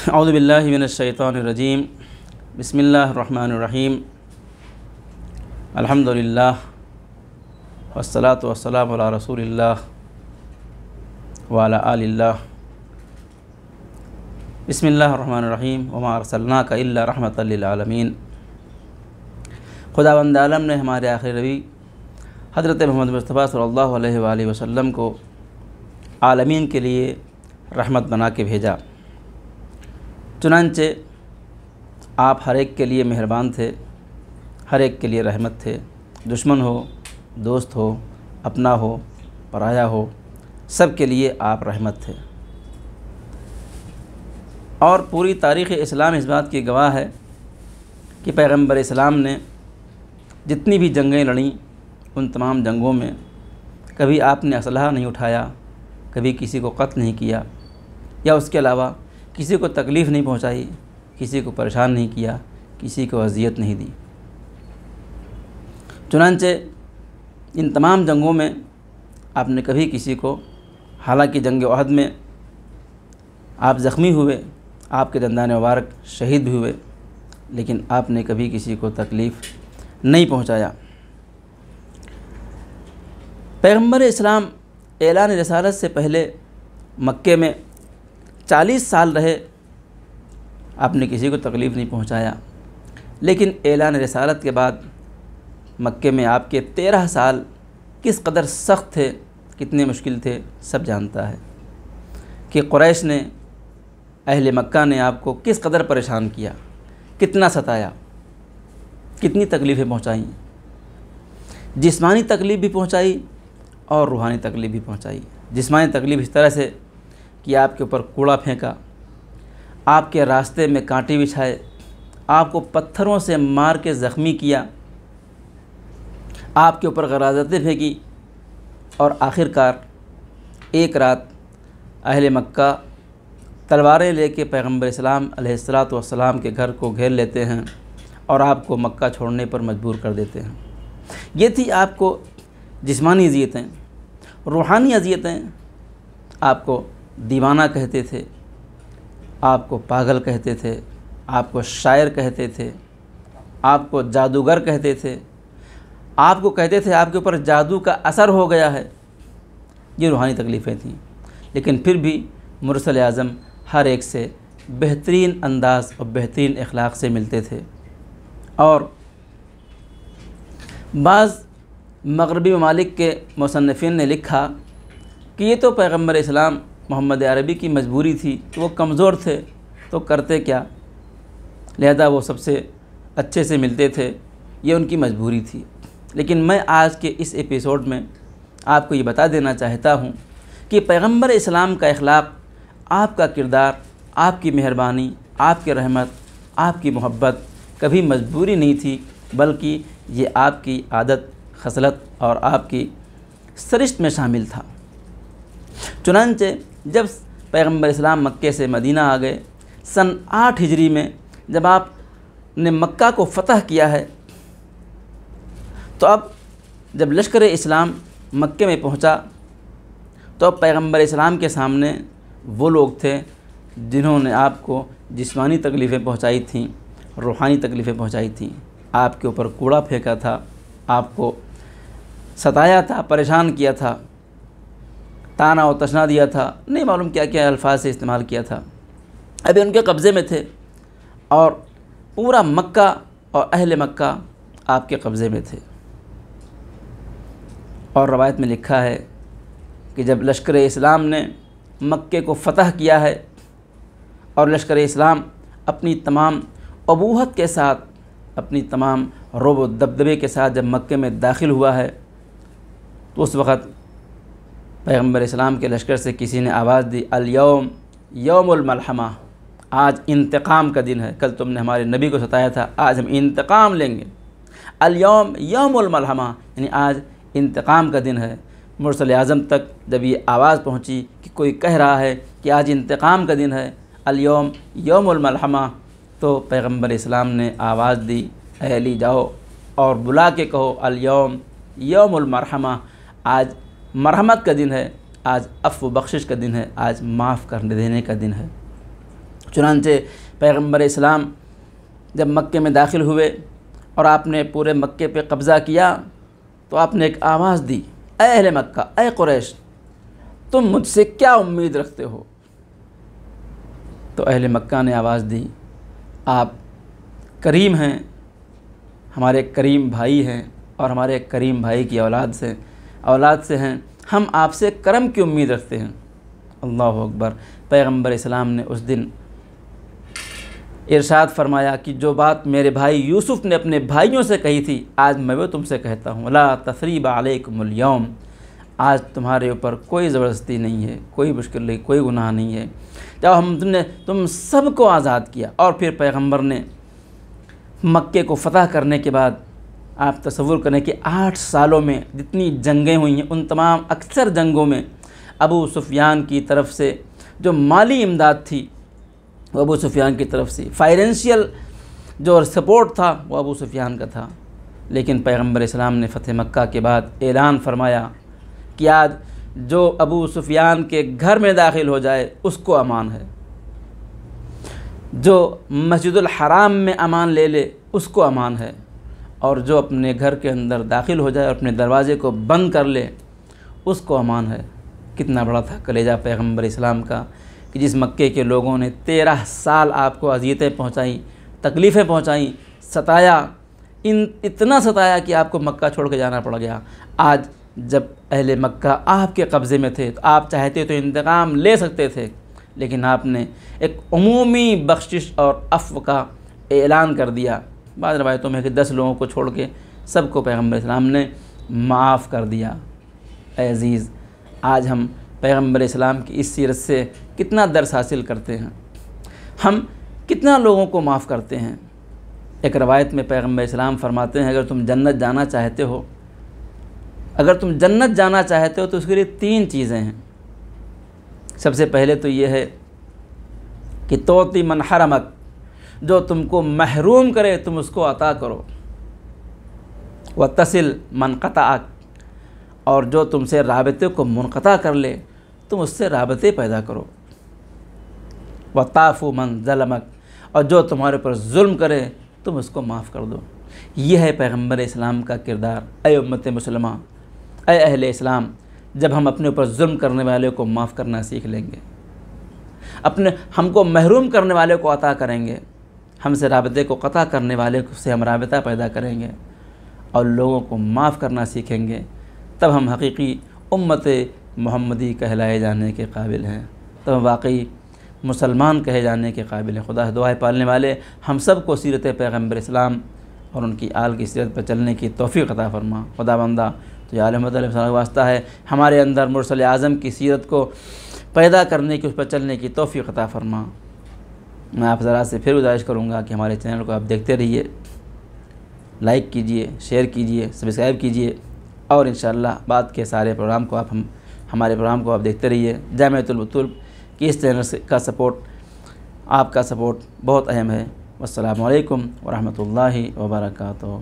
औज़ु बिल्लाहि मिनश्शैतानिर्रजीम बिस्मिल्लाहिर्रहमानिर्रहीम अल्हम्दुलिल्लाह वस्सलातु वस्सलामु अला रसूलिल्लाह व अला आलिल्लाह बिस्मिल्लाहिर्रहमानिर्रहीम वमा अरसलनाका इल्ला रहमतल लिल आलमीन। खुदावंद आलम ने हमारे आखिरी नबी हज़रत मोहम्मद मुस्तफ़ा सल्लल्लाहु अलैहि वसल्लम को आलमीन के लिए रहमत बना के भेजा। चुनांचे आप हर एक के लिए मेहरबान थे, हर एक के लिए रहमत थे। दुश्मन हो, दोस्त हो, अपना हो, पराया हो, सब के लिए आप रहमत थे। और पूरी तारीख़ इस्लाम इस बात की गवाह है कि पैगम्बर इस्लाम ने जितनी भी जंगें लड़ीं, उन तमाम जंगों में कभी आपने असलहा नहीं उठाया, कभी किसी को कत्ल नहीं किया, या उसके अलावा किसी को तकलीफ़ नहीं पहुंचाई, किसी को परेशान नहीं किया, किसी को अज़ियत नहीं दी। चुनांचे इन तमाम जंगों में आपने कभी किसी को, हालांकि जंग उहद में आप ज़ख्मी हुए, आपके दंदान मुबारक शहीद भी हुए, लेकिन आपने कभी किसी को तकलीफ़ नहीं पहुंचाया। पैगम्बर इस्लाम ऐलान रिसालत से पहले मक्के में 40 साल रहे, आपने किसी को तकलीफ़ नहीं पहुंचाया। लेकिन ऐलान रिसालत के बाद मक्के में आपके 13 साल किस कदर सख्त थे, कितने मुश्किल थे, सब जानता है कि कुरैश ने, अहले मक्का ने आपको किस कदर परेशान किया, कितना सताया, कितनी तकलीफ़ें पहुंचाई। जिस्मानी तकलीफ़ भी पहुंचाई और रूहानी तकलीफ़ भी पहुंचाई। जिस्मानी तकलीफ़ इस तरह से कि आपके ऊपर कूड़ा फेंका, आपके रास्ते में कांटे बिछाए, आपको पत्थरों से मार के ज़ख्मी किया, आपके ऊपर गराज़तें फेंकी, और आखिरकार एक रात अहले मक्का तलवारें लेके पैगम्बर इस्लाम अलैहिस्सलातु वस्सलाम के घर को घेर लेते हैं और आपको मक्का छोड़ने पर मजबूर कर देते हैं। ये थी आपको जिस्मानी अज़ियतें। रूहानी अज़ियतें, आपको दीवाना कहते थे, आपको पागल कहते थे, आपको शायर कहते थे, आपको जादूगर कहते थे, आपको कहते थे आपके ऊपर जादू का असर हो गया है। ये रूहानी तकलीफ़ें थीं। लेकिन फिर भी मुरसल आज़म हर एक से बेहतरीन अंदाज़ और बेहतरीन अखलाक से मिलते थे। और बाज़ मग़रबी ममालिक के मुसन्निफ़ीन ने लिखा कि ये तो पैगम्बर इस्लाम मोहम्मद अरबी की मजबूरी थी, तो वो कमज़ोर थे तो करते क्या, लिहाजा वो सबसे अच्छे से मिलते थे, ये उनकी मजबूरी थी। लेकिन मैं आज के इस एपिसोड में आपको ये बता देना चाहता हूँ कि पैगम्बर इस्लाम का अखलाक, आपका किरदार, आपकी मेहरबानी, आपकी रहमत, आपकी मोहब्बत कभी मजबूरी नहीं थी, बल्कि ये आपकी आदत, खसलत और आपकी सरिश्त में शामिल था। चुनांचे जब पैगम्बर इस्लाम मक्के से मदीना आ गए, सन 8 हिजरी में जब आपने मक्का को फ़तह किया है, तो अब जब लश्कर इस्लाम मक्के में पहुंचा, तो अब पैगम्बर इस्लाम के सामने वो लोग थे जिन्होंने आपको जिस्मानी तकलीफ़ें पहुंचाई थीं, रूहानी तकलीफ़ें पहुंचाई थीं। आपके ऊपर कूड़ा फेंका था, आपको सताया था, परेशान किया था, ताना और तशना दिया था, नहीं मालूम क्या क्या अल्फाज से इस्तेमाल किया था। अभी उनके कब्ज़े में थे और पूरा मक्का और अहले मक्का आपके कब्ज़े में थे। और रवायत में लिखा है कि जब लश्कर इस्लाम ने मक्के को फ़तह किया है और लश्कर इस्लाम अपनी तमाम अबूहत के साथ, अपनी तमाम रोब व दबदबे के साथ जब मक्के में दाखिल हुआ है, तो उस वक़्त पैगम्बर इस्लाम के लश्कर से किसी ने आवाज़ दी, अल-यौम यौमुल मलहमा, आज इंतकाम का दिन है। कल तुमने हमारे नबी को सताया था, आज हम इंतकाम लेंगे। अल-यौम यौमुल मलहमा, यानी आज इंतकाम का दिन है। मुरसल आज़म तक जब ये आवाज़ पहुँची कि कोई कह रहा है कि आज इंतकाम का दिन है, अल-यौम यौमुल मलहमा, तो पैगम्बर इस्लाम ने आवाज़ दी, अली जाओ और बुला के कहो, अल-यौम यौमुल मरहमा, आज मरहमत का दिन है, आज अफ़्व बख्शिश का दिन है, आज माफ़ करने देने का दिन है। चुनांचे पैगम्बर इस्लाम जब मक्के में दाखिल हुए और आपने पूरे मक्के पे कब्ज़ा किया तो आपने एक आवाज़ दी, ऐ अहले मक्का, ऐ कुरैश, तुम मुझसे क्या उम्मीद रखते हो? तो अहले मक्का ने आवाज़ दी, आप करीम हैं, हमारे करीम भाई हैं और हमारे करीम भाई की औलाद से हैं, हम आपसे करम की उम्मीद रखते हैं। अल्लाह अकबर। पैगम्बर इस्लाम ने उस दिन इरशाद फरमाया कि जो बात मेरे भाई यूसुफ़ ने अपने भाइयों से कही थी, आज मैं वो तुमसे कहता हूँ, ला तसरीब अलैकुमुल यौम, आज तुम्हारे ऊपर कोई ज़बरदस्ती नहीं है, कोई मुश्किल नहीं, कोई गुनाह नहीं है। जब तुम सबको आज़ाद किया और फिर पैगम्बर ने मक्के को फ़तह करने के बाद, आप तसव्वुर करें कि 8 सालों में जितनी जंगें हुई हैं, उन तमाम अक्सर जंगों में अबू सुफियान की तरफ से जो माली इमदाद थी वो अबू सुफियान की तरफ से, फाइनेंशियल जो सपोर्ट था वो अबू सुफियान का था। लेकिन पैगम्बर इस्लाम ने फ़तह मक्का के बाद ऐलान फरमाया कि आज जो अबू सुफियान के घर में दाखिल हो जाए उसको अमान है, जो मस्जिदुल हराम में अमान ले ले उसको अमान है, और जो अपने घर के अंदर दाखिल हो जाए और अपने दरवाज़े को बंद कर ले उसको अमान है। कितना बड़ा था कलेजा पैगम्बर इस्लाम का कि जिस मक्के के लोगों ने 13 साल आपको अज़ियतें पहुँचाई, तकलीफ़ें पहुँचाई, सताया, इतना सताया कि आपको मक्का छोड़ के जाना पड़ गया। आज जब अहले मक्का आपके कब्ज़े में थे तो आप चाहते तो इंतकाम ले सकते थे, लेकिन आपने एक उमूमी बख्शिश और अफ़्व का ऐलान कर दिया। बाद रवायतों में कि 10 लोगों को छोड़ के सबको पैगम्बर इस्लाम ने माफ़ कर दिया। अज़ीज़, आज हम पैगम्बर इस्लाम की इस सीरत से कितना दर्स हासिल करते हैं, हम कितना लोगों को माफ़ करते हैं। एक रवायत में पैगम्बर इस्लाम फरमाते हैं, अगर तुम जन्नत जाना चाहते हो तो उसके लिए 3 चीज़ें हैं। सबसे पहले तो ये है कि तोती मन हरमक, जो तुमको महरूम करे तुम उसको अता करो, व तसिल मन क़ताअक, और जो तुमसे राबते को मुनक़ता कर ले तुम उससे राबते पैदा करो, व ताफ़ु मन ज़लमक, और जो तुम्हारे ऊपर जुल्म करे तुम उसको माफ़ कर दो। यह है पैगम्बर इस्लाम का किरदार। ऐ उम्मत मुसलमा, ऐ अहले इस्लाम, जब हम अपने ऊपर जुल्म करने वाले को माफ़ करना सीख लेंगे, हमको महरूम करने वाले को अता करेंगे, हमसे राबते को क़ता करने वाले से हम राबता पैदा करेंगे और लोगों को माफ़ करना सीखेंगे, तब हम हकीकी उम्मत मोहम्मदी कहलाए जाने के काबिल हैं, तब हम वाकई मुसलमान कहे जाने के काबिल हैं। खुदा दुआएं पालने वाले हम सब को सीरत पैगम्बर इस्लाम और उनकी आल की सीरत पर चलने की तौफ़ीक़ अता फरमा। खुदा बंदा तो या वास्ता है हमारे अंदर मुरसल आज़म की सीरत को पैदा करने की, उस पर चलने की तौफ़ीक़ अता फरमा। मैं आप ज़रा से फिर गुजारिश करूँगा कि हमारे चैनल को आप देखते रहिए, लाइक कीजिए, शेयर कीजिए, सब्सक्राइब कीजिए, और इंशाअल्लाह बाद के सारे प्रोग्राम को हमारे प्रोग्राम को आप देखते रहिए। जामिअतुल बुतूल की इस चैनल का सपोर्ट, आपका सपोर्ट बहुत अहम है। वस्सलामु अलैकुम व रहमतुल्लाहि व बरकातुहू।